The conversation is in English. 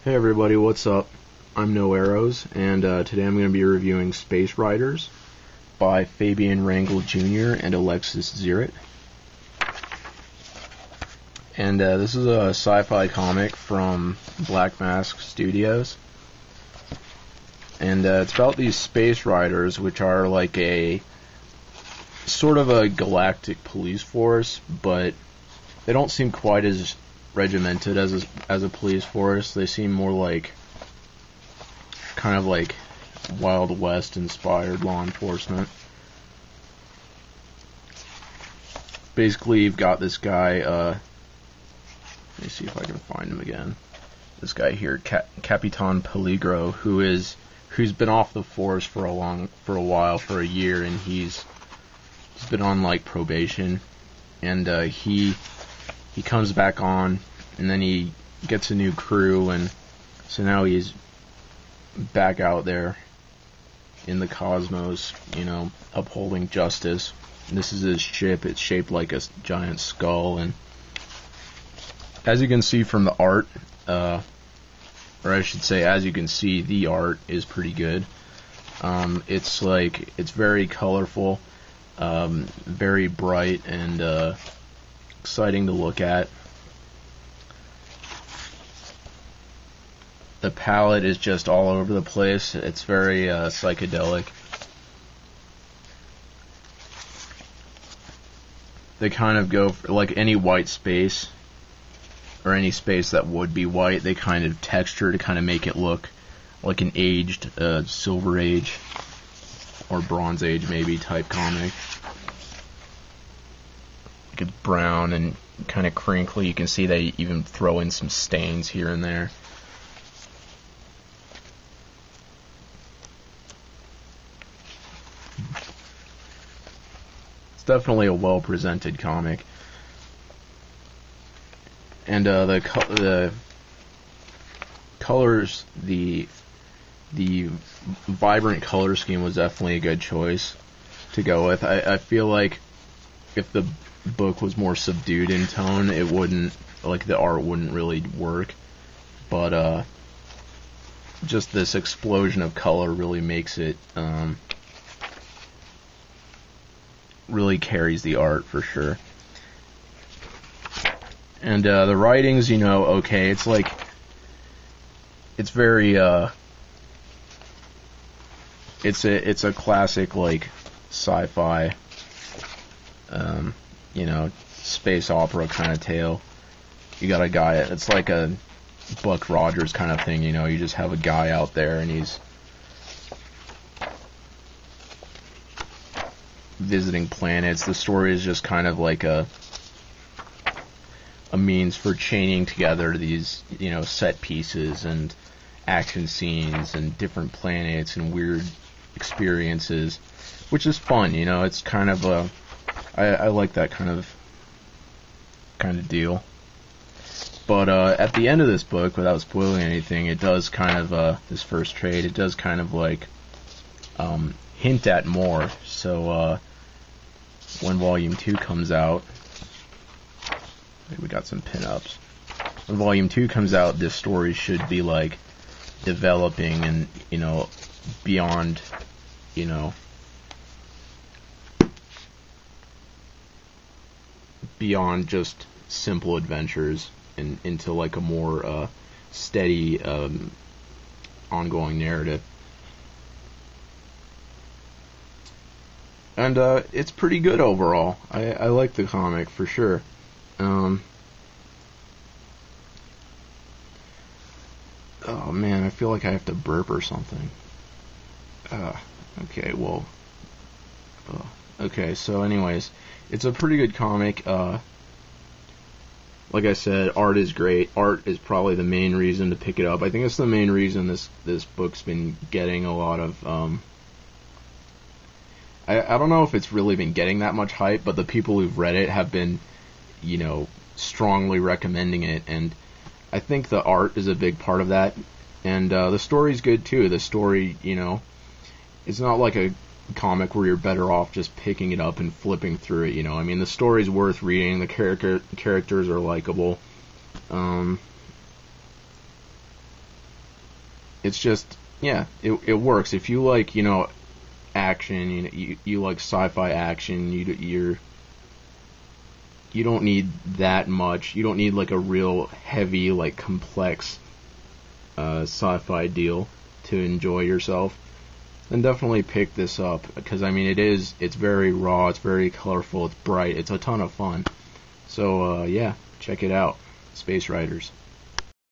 Hey everybody, what's up? I'm No Arrows, and today I'm going to be reviewing Space Riders by Fabian Rangel Jr. and Alexis Ziritt. And this is a sci-fi comic from Black Mask Studios. And it's about these space riders, which are like a sort of a galactic police force, but they don't seem quite as regimented as a police force. They seem more like kind of like Wild West inspired law enforcement. Basically, you've got this guy. Let me see if I can find him again. This guy here, Capitan Peligro, who's been off the force for a while, for a year, and he's been on like probation, and he comes back on, and then he gets a new crew, and so now he's back out there in the cosmos, upholding justice. And this is his ship. It's shaped like a giant skull, and as you can see from the art, or I should say, as you can see, the art is pretty good. It's very colorful, very bright, and exciting to look at. The palette is just all over the place. It's very psychedelic. They kind of go for, like, any white space, or any space that would be white, they kind of texture to kind of make it look like an aged Silver Age or Bronze Age maybe type comic. Like it's brown and kind of crinkly. You can see they even throw in some stains here and there. It's definitely a well-presented comic. And the colors, the vibrant color scheme was definitely a good choice to go with. I feel like if the book was more subdued in tone, it wouldn't, like, the art wouldn't really work. But just this explosion of color really makes it, really carries the art for sure. And the writing's, okay. It's like, it's very, it's a classic, like, sci-fi, space opera kind of tale. You got a guy, it's like a Buck Rogers kind of thing, you just have a guy out there and he's visiting planets. The story is just kind of like a means for chaining together these, set pieces and action scenes and different planets and weird experiences, which is fun, it's kind of I like that kind of deal. But at the end of this book, without spoiling anything, it does kind of, this first trade, it does kind of like hint at more. So when Volume 2 comes out, we got some pinups. When Volume 2 comes out, this story should be like developing and, beyond, beyond just simple adventures and into like a more steady ongoing narrative. And it's pretty good overall. I like the comic for sure. Oh man, I feel like I have to burp or something. Okay, well. Okay, so anyways, it's a pretty good comic. Like I said, art is great. Art is probably the main reason to pick it up. I think it's the main reason this book's been getting a lot of, I don't know if it's really been getting that much hype, but the people who've read it have been, strongly recommending it, and I think the art is a big part of that, and the story's good too. The story, it's not like a comic where you're better off just picking it up and flipping through it, I mean, the story's worth reading, the characters are likable, it's just, yeah, it works. If you like, action, you like sci-fi action, you don't need that much. You don't need like a real heavy, like complex sci-fi deal to enjoy yourself. Then definitely pick this up, because I mean it's very raw, it's very colorful, it's bright, it's a ton of fun. So yeah, check it out, Space Riders.